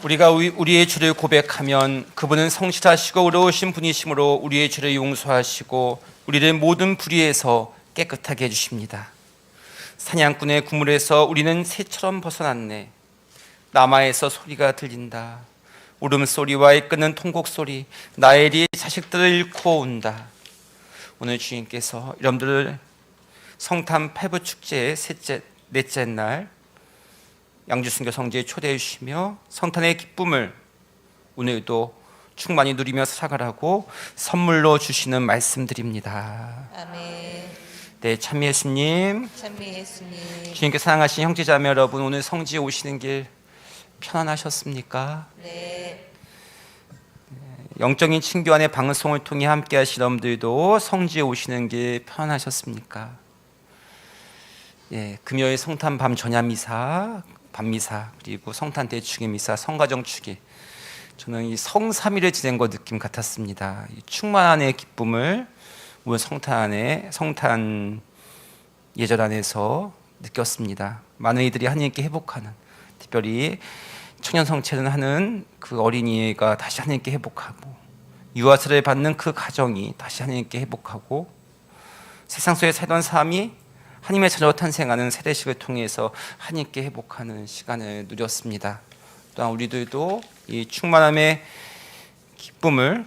우리가 우리의 죄를 고백하면 그분은 성실하시고 의로우신 분이시므로 우리의 죄를 용서하시고 우리를 모든 불의에서 깨끗하게 해주십니다. 사냥꾼의 구물에서 우리는 새처럼 벗어났네. 남아에서 소리가 들린다. 울음소리와 이끄는 통곡소리, 나엘이 자식들을 잃고 온다. 오늘 주님께서 여러분들을 성탄 패부 축제의 넷째 날 양주순교 성지에 초대해 주시며 성탄의 기쁨을 오늘도 충만히 누리며 살아가라고 선물로 주시는 말씀드립니다. 아멘. 네, 참미 예수님, 주님께 사랑하신 형제자매 여러분, 오늘 성지에 오시는 길 편안하셨습니까? 네. 영적인 친교 안의 방송을 통해 함께 하신 여러분들도 성지에 오시는 길 편안하셨습니까? 예, 금요일 성탄 밤 전야 미사, 밤미사, 그리고 성탄 대축의 미사, 성가정 축일, 저는 이 성삼일을 지낸 것 느낌 같았습니다. 이 충만함의 기쁨을 오늘 성탄 예절 안에서 느꼈습니다. 많은 이들이 하나님께 회복하는, 특별히 청년 성체는 하는 그 어린이가 다시 하나님께 회복하고, 유아세를 받는 그 가정이 다시 하나님께 회복하고, 세상 속에 살던 삶이 하나님의 자녀로 탄생하는 세례식을 통해서 하나님께 회복하는 시간을 누렸습니다. 또한 우리들도 이 충만함의 기쁨을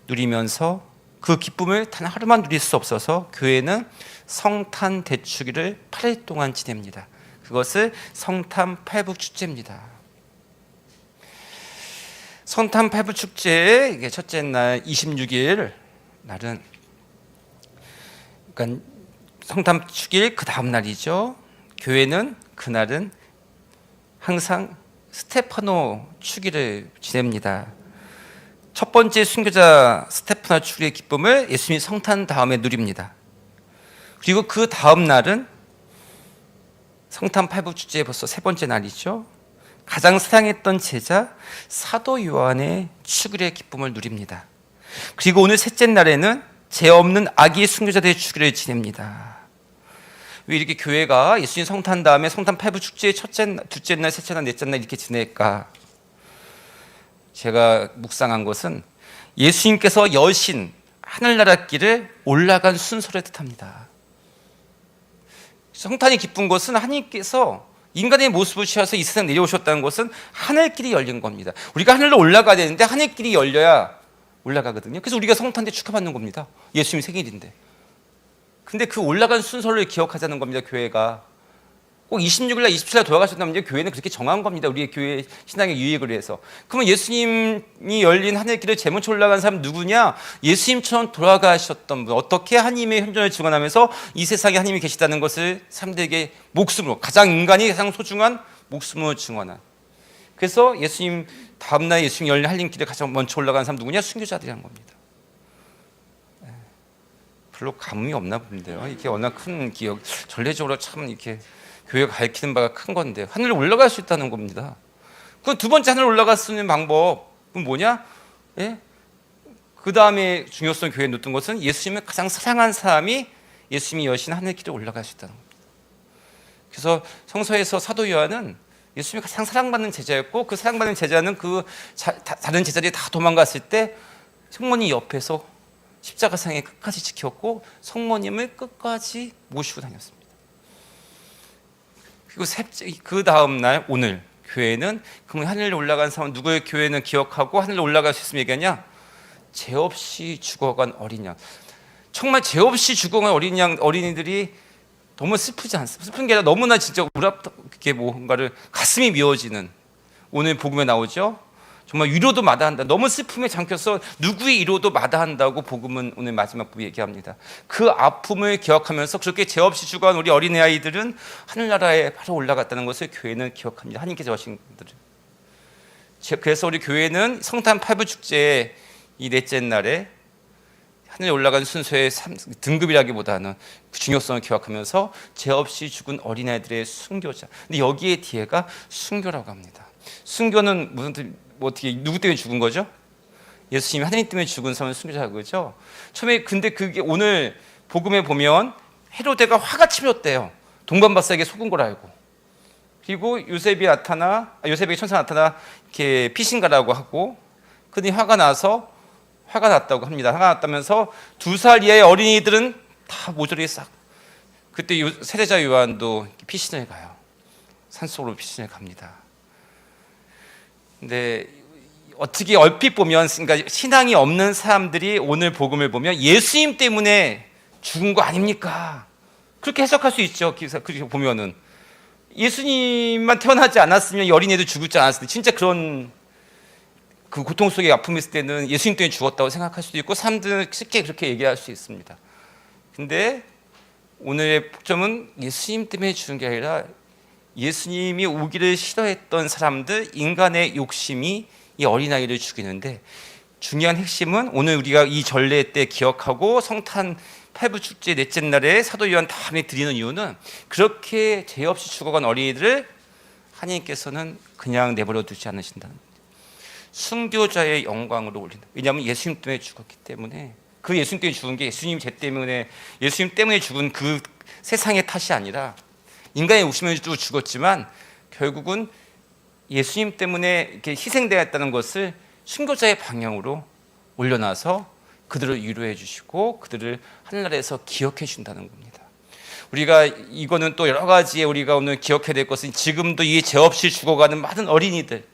누리면서 그 기쁨을 단 하루만 누릴 수 없어서 교회는 성탄 대축일을 8일 동안 지냅니다. 그것을 성탄 팔부 축제입니다. 성탄 팔부 축제의 첫째 날 26일 날은, 그러니까 성탄 축일 그 다음 날이죠. 교회는 그날은 항상 스테파노 축일을 지냅니다. 첫 번째 순교자 스테파노 축일의 기쁨을 예수님이 성탄 다음에 누립니다. 그리고 그 다음 날은 성탄 팔부 축제의 벌써 세 번째 날이죠. 가장 사랑했던 제자 사도 요한의 축일의 기쁨을 누립니다. 그리고 오늘 셋째 날에는 죄 없는 아기 순교자들의 축일을 지냅니다. 왜 이렇게 교회가 예수님 성탄 다음에 성탄 팔부 축제의 둘째 날, 셋째 날, 넷째 날 이렇게 지낼까? 제가 묵상한 것은 예수님께서 여신 하늘나라 길을 올라간 순서를 뜻합니다. 성탄이 기쁜 것은 하나님께서 인간의 모습을 취해서 이 세상 내려오셨다는 것은 하늘길이 열린 겁니다. 우리가 하늘로 올라가야 되는데 하늘길이 열려야 올라가거든요. 그래서 우리가 성탄 때 축하받는 겁니다. 예수님 생일인데. 근데 그 올라간 순서를 기억하자는 겁니다. 교회가 꼭 26일 날 27일 돌아가셨다면 이제 교회는 그렇게 정한 겁니다. 우리의 교회 신앙의 유익을 위해서. 그러면 예수님이 열린 하늘길을 제일 먼저 올라간 사람 누구냐? 예수님처럼 돌아가셨던 분. 어떻게 하나님의 현존을 증언하면서 이 세상에 하나님이 계시다는 것을 사람들에게 목숨으로, 가장 인간이 가장 소중한 목숨으로 증언한. 그래서 예수님 다음날 예수님 열린 하늘길에 가장 먼저 올라간 사람 누구냐? 순교자들이라는 겁니다. 별로 감흥이 없나 본데요. 이게 워낙 큰 기억, 전례적으로 참 이렇게 교회가 가리키는 바가 큰 건데 하늘로 올라갈 수 있다는 겁니다. 그 두 번째 하늘 올라갈 수 있는 방법은 뭐냐? 예? 그 다음에 중요성 교회에 놓던 것은 예수님을 가장 사랑한 사람이 예수님이 여신 하늘길에 올라갈 수 있다는 겁니다. 그래서 성서에서 사도 요한은 예수님이 가장 사랑받는 제자였고, 그 사랑받는 제자는 다른 제자들이 다 도망갔을 때 성모님 옆에서 십자가상에 끝까지 지켰고 성모님을 끝까지 모시고 다녔습니다. 그리고 그 다음 날 오늘 교회는 그러면 하늘로 올라간 사람, 누구의 교회는 기억하고 하늘로 올라갈 수 있으면 얘기하냐? 죄 없이 죽어간 어린 양. 정말 죄 없이 죽어간 어린이들이 너무 슬프지 않습니까? 슬픈 게 아니라 너무나 진짜 그게 뭔가를 가슴이 미어지는, 오늘 복음에 나오죠. 정말 위로도 마다한다. 너무 슬픔에 잠겨서 누구의 위로도 마다한다고 복음은 오늘 마지막 부분에 얘기합니다. 그 아픔을 기억하면서 그렇게 죄 없이 죽어간 우리 어린아이들은 하늘나라에 바로 올라갔다는 것을 교회는 기억합니다. 하나님께서 하신 분들은. 그래서 우리 교회는 성탄 팔부 축제의 이 넷째 날에 하늘에 올라간 순서의 등급이라기보다는 그 중요성을 기억하면서 죄 없이 죽은 어린아이들의 순교자. 근데 여기에 뒤에가 순교라고 합니다. 순교는 무슨 어떻게 누구 때문에 죽은 거죠? 예수님이 하나님 때문에 죽은 사람은 순교자인 거죠. 처음에 근데 그게 오늘 복음에 보면 헤로데가 화가 치밀었대요. 동방박사에게 속은 걸 알고. 그리고 요셉에게 천사가 나타나 이렇게 피신가라고 하고, 그들이 화가 났다고 합니다. 화가 났다면서 2살 이하의 어린이들은 다 모조리 싹. 그때 세례자 요한도 피신을 가요. 산속으로 피신을 갑니다. 근데 어떻게 얼핏 보면, 그러니까 신앙이 없는 사람들이 오늘 복음을 보면 예수님 때문에 죽은 거 아닙니까? 그렇게 해석할 수 있죠. 그렇게 보면은 예수님만 태어나지 않았으면 이 어린애도 죽지 않았을 때, 진짜 그런 그 고통 속에 아픔이 있을 때는 예수님 때문에 죽었다고 생각할 수도 있고, 사람들은 쉽게 그렇게 얘기할 수 있습니다. 근데 오늘의 폭점은 예수님 때문에 죽은 게 아니라 예수님이 오기를 싫어했던 사람들, 인간의 욕심이 이 어린아이를 죽이는데, 중요한 핵심은 오늘 우리가 이 전례 때 기억하고 성탄 8부 축제 넷째 날에 사도 요한 다음에 드리는 이유는, 그렇게 죄 없이 죽어간 어린이들을 하나님께서는 그냥 내버려 두지 않으신다는 거예요. 순교자의 영광으로 올린다. 왜냐하면 예수님 때문에 죽었기 때문에. 그 예수님 때문에 죽은 게 예수님 때문에 죽은 그 세상의 탓이 아니라, 인간의 욕심을 주고 죽었지만 결국은 예수님 때문에 이렇게 희생되었다는 것을 순교자의 방향으로 올려놔서 그들을 위로해 주시고 그들을 하늘나라에서 기억해 준다는 겁니다. 우리가 이거는 또 여러 가지의 우리가 오늘 기억해야 될 것은, 지금도 이 죄 없이 죽어가는 많은 어린이들,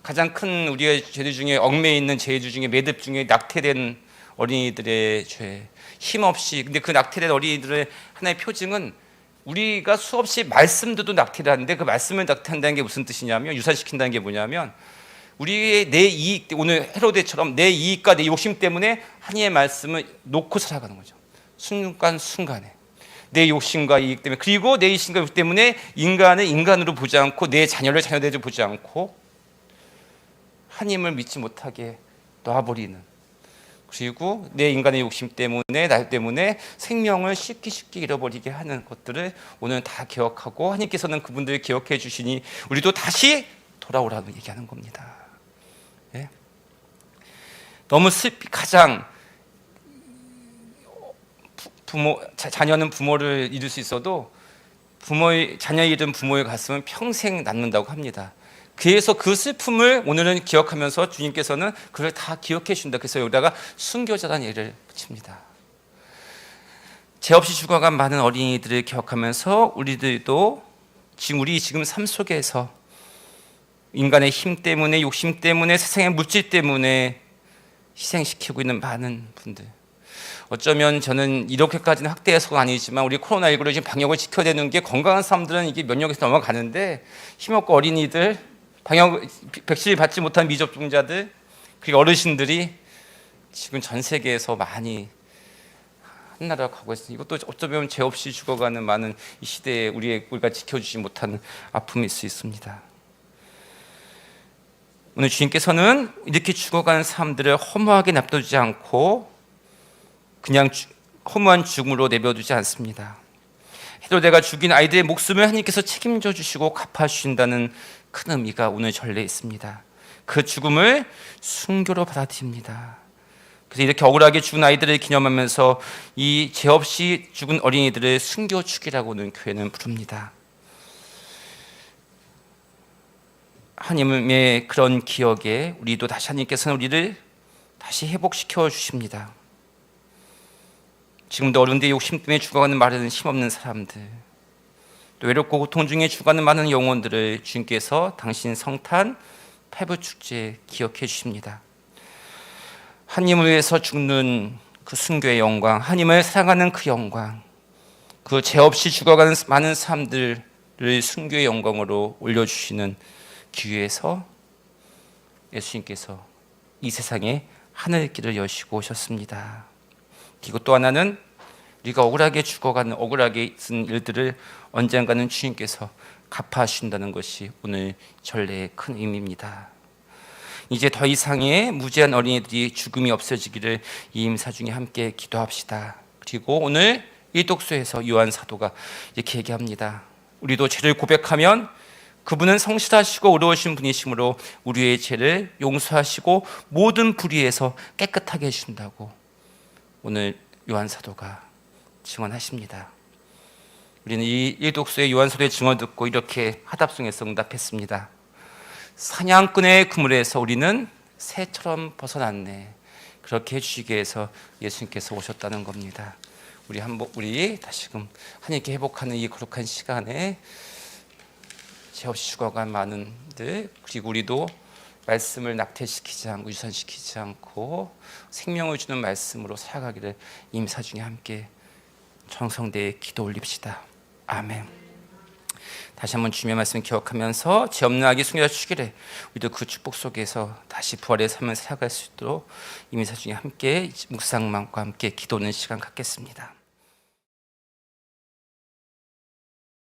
가장 큰 우리의 죄들 중에, 얽매여 있는 죄들 중에 매듭 중에 낙태된 어린이들의 죄, 힘없이. 근데 그 낙태된 어린이들의 하나의 표징은, 우리가 수없이 말씀들도 낙태를 하는데 그 말씀을 낙태한다는 게 무슨 뜻이냐면, 유산시킨다는 게 뭐냐면, 우리의 내 이익, 오늘 헤로데처럼 내 이익과 내 욕심 때문에 하나님의 말씀을 놓고 살아가는 거죠. 순간순간에 내 욕심과 이익 때문에, 그리고 내 욕심과 이익 때문에 인간을 인간으로 보지 않고, 내 자녀를 자녀대로 보지 않고 하나님을 믿지 못하게 놔버리는, 그리고 내 인간의 욕심 때문에, 나 때문에 생명을 쉽게 잃어버리게 하는 것들을 오늘 다 기억하고, 하나님께서는 그분들을 기억해 주시니 우리도 다시 돌아오라고 얘기하는 겁니다. 예? 너무 가장 자녀는 부모를 잃을 수 있어도 자녀 잃은 부모의 가슴은 평생 남는다고 합니다. 그래서 그 슬픔을 오늘은 기억하면서 주님께서는 그걸 다 기억해 주신다. 그래서 여기다가 순교자라는 예를 붙입니다. 죄 없이 죽어간 많은 어린이들을 기억하면서 우리들도 우리 지금 삶 속에서 인간의 힘 때문에, 욕심 때문에, 세상의 물질 때문에 희생시키고 있는 많은 분들, 어쩌면 저는 이렇게까지는 학대해서가 아니지만 우리 코로나19로 지금 방역을 지켜야 되는 게, 건강한 사람들은 이게 면역에서 넘어가는데 힘없고 어린이들, 백신을 받지 못한 미접종자들, 그리고 어르신들이 지금 전 세계에서 많이 한 나라로 가고 있습니다. 이것도 어쩌면 죄 없이 죽어가는 많은 이 시대에 우리가 지켜주지 못하는 아픔일 수 있습니다. 오늘 주님께서는 이렇게 죽어가는 사람들을 허무하게 납두지 않고 그냥 허무한 죽음으로 내버려두지 않습니다. 헤로데가 죽인 아이들의 목숨을 하나님께서 책임져 주시고 갚아주신다는 큰 의미가 오늘 전례에 있습니다. 그 죽음을 순교로 받아들입니다. 그래서 이렇게 억울하게 죽은 아이들을 기념하면서 이 죄 없이 죽은 어린이들을 순교 축이라고는 교회는 부릅니다. 하나님의 그런 기억에 우리도 다시, 하나님께서는 우리를 다시 회복시켜 주십니다. 지금도 어른들의 욕심 때문에 죽어가는 마른 힘없는 사람들, 또 외롭고 고통 중에 죽어가는 많은 영혼들을 주님께서 당신 성탄 8부 축제에 기억해 주십니다. 하나님을 위해서 죽는 그 순교의 영광, 하나님을 사랑하는 그 영광, 그 죄 없이 죽어가는 많은 사람들을 순교의 영광으로 올려주시는 기회에서 예수님께서 이 세상에 하늘길을 여시고 오셨습니다. 그리고 또 하나는 우리가 억울하게 죽어가는, 억울하게 쓴 일들을 언젠가는 주님께서 갚아주신다는 것이 오늘 전례의 큰 의미입니다. 이제 더 이상의 무죄한 어린이들이 죽음이 없어지기를 이 임사 중에 함께 기도합시다. 그리고 오늘 이 독서에서 요한 사도가 이렇게 얘기합니다. 우리도 죄를 고백하면 그분은 성실하시고 의로우신 분이시므로 우리의 죄를 용서하시고 모든 불의에서 깨끗하게 해주신다고 오늘 요한 사도가 증언하십니다. 우리는 이 일독수의 요한소리의 증언을 듣고 이렇게 하답송에서 응답했습니다. 사냥꾼의 그물에서 우리는 새처럼 벗어났네. 그렇게 해주시기 위해서 예수님께서 오셨다는 겁니다. 우리 다시금 하나님께 회복하는 이 거룩한 시간에 죄 없이 죽어간 많은들, 그리고 우리도 말씀을 낙태시키지 않고 유산시키지 않고 생명을 주는 말씀으로 살아가기를 임사중에 함께 정성대에 기도 올립시다. 아멘. 다시 한번 주님의 말씀 기억하면서 죄 없는 아기 승리자 주기를 우리도 그 축복 속에서 다시 부활의 삶을 살아갈 수 있도록 임사중에 함께 묵상만과 함께 기도하는 시간 갖겠습니다.